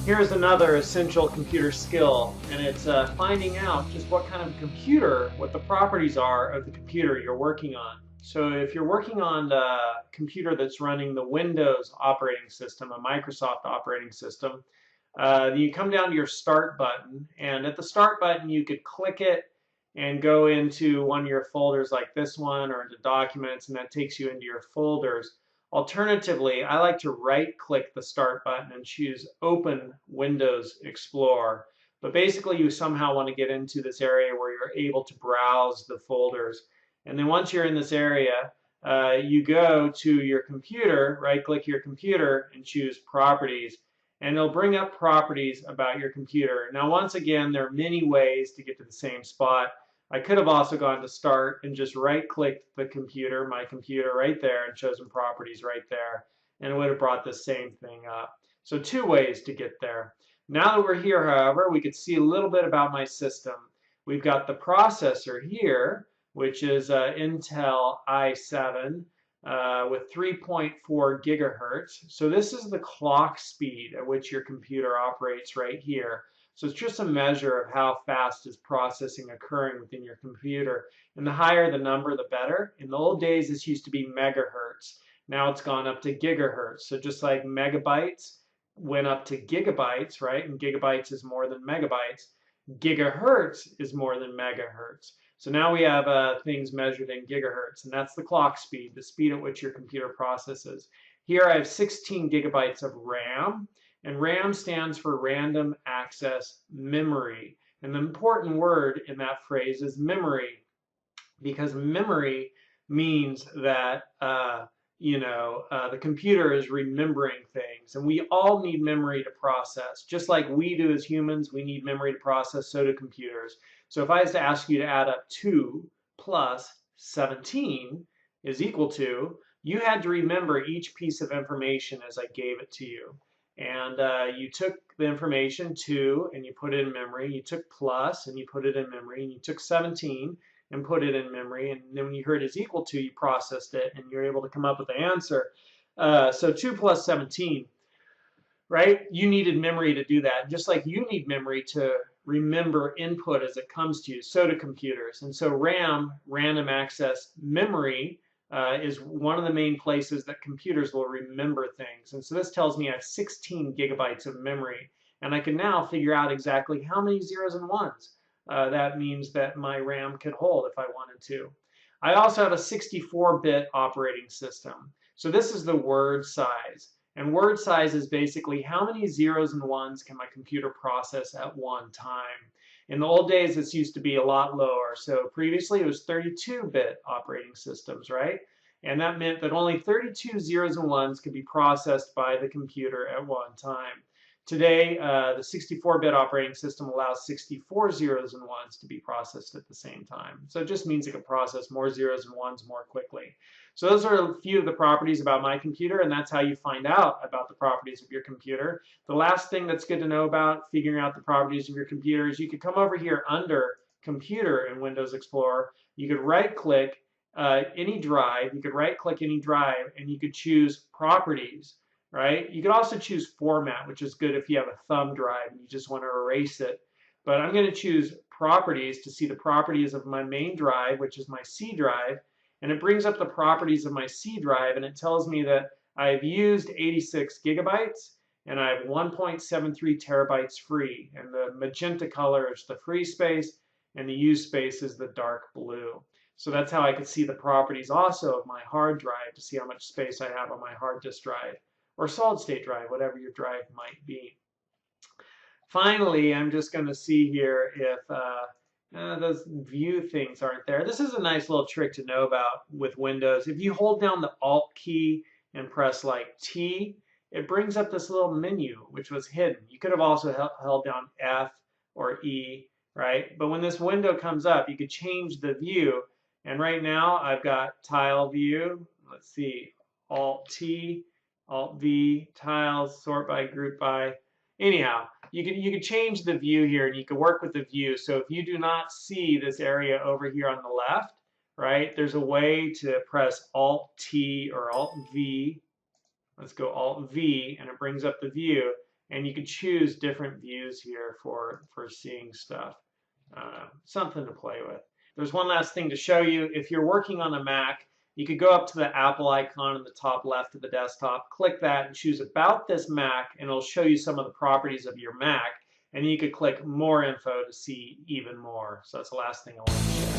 Here's another essential computer skill, and it's finding out just what kind of computer, what the properties are of the computer you're working on. So if you're working on a computer that's running the Windows operating system, a Microsoft operating system, you come down to your Start button, and at the Start button you could click it and go into one of your folders like this one or into Documents, and that takes you into your folders. Alternatively, I like to right-click the Start button and choose Open Windows Explorer. But basically, you somehow want to get into this area where you're able to browse the folders. And then once you're in this area, you go to your computer, right-click your computer, and choose Properties. And it'll bring up properties about your computer. Now, once again, there are many ways to get to the same spot. I could have also gone to Start and just right-clicked the computer, my computer right there, and chosen Properties right there, and it would have brought the same thing up. So two ways to get there. Now that we're here, however, we could see a little bit about my system. We've got the processor here, which is Intel i7 with 3.4 gigahertz. So this is the clock speed at which your computer operates right here. So it's just a measure of how fast is processing occurring within your computer. And the higher the number, the better. In the old days, this used to be megahertz. Now it's gone up to gigahertz. So just like megabytes went up to gigabytes, right? And gigabytes is more than megabytes. Gigahertz is more than megahertz. So now we have things measured in gigahertz, and that's the clock speed, the speed at which your computer processes. Here I have 16 gigabytes of RAM. And RAM stands for Random Access Memory. And the important word in that phrase is memory, because memory means that the computer is remembering things, and we all need memory to process. Just like we do as humans, we need memory to process, so do computers. So if I was to ask you to add up 2 plus 17 is equal to, you had to remember each piece of information as I gave it to you. And you took the information 2 and you put it in memory. You took plus and you put it in memory. And you took 17 and put it in memory. And then when you heard is equal to, you processed it and you're able to come up with the answer. So 2 plus 17, right? You needed memory to do that. Just like you need memory to remember input as it comes to you, so do computers. And so RAM, Random Access Memory, is one of the main places that computers will remember things. And so this tells me I have 16 gigabytes of memory, and I can now figure out exactly how many zeros and ones that means that my RAM could hold if I wanted to. I also have a 64-bit operating system. So this is the word size. And word size is basically how many zeros and ones can my computer process at one time. In the old days, this used to be a lot lower. So previously, it was 32-bit operating systems, right? And that meant that only 32 zeros and ones could be processed by the computer at one time. Today, the 64-bit operating system allows 64 zeros and ones to be processed at the same time. So it just means it can process more zeros and ones more quickly. So those are a few of the properties about my computer, and that's how you find out about the properties of your computer. The last thing that's good to know about figuring out the properties of your computer is you could come over here under Computer in Windows Explorer. You could right-click any drive. You could right-click any drive, and you could choose Properties. Right? You could also choose Format, which is good if you have a thumb drive and you just want to erase it. But I'm going to choose Properties to see the properties of my main drive, which is my C drive. And it brings up the properties of my C drive, and it tells me that I've used 86 gigabytes and I have 1.73 terabytes free. And the magenta color is the free space, and the used space is the dark blue. So that's how I could see the properties also of my hard drive to see how much space I have on my hard disk drive, or solid state drive, whatever your drive might be. Finally, I'm just going to see here if those view things aren't there. This is a nice little trick to know about with Windows. If you hold down the Alt key and press like T, it brings up this little menu, which was hidden. You could have also held down F or E, right? But when this window comes up, you could change the view. And right now, I've got tile view. Let's see, Alt T. Alt V, tiles, sort by, group by. Anyhow, you could change the view here and you can work with the view. So if you do not see this area over here on the left, right, there's a way to press Alt T or Alt V. Let's go Alt V, and it brings up the view. And you can choose different views here for seeing stuff. Something to play with. There's one last thing to show you. If you're working on a Mac, you could go up to the Apple icon in the top left of the desktop, click that and choose About This Mac, and it'll show you some of the properties of your Mac. And you could click More Info to see even more. So that's the last thing I want to show.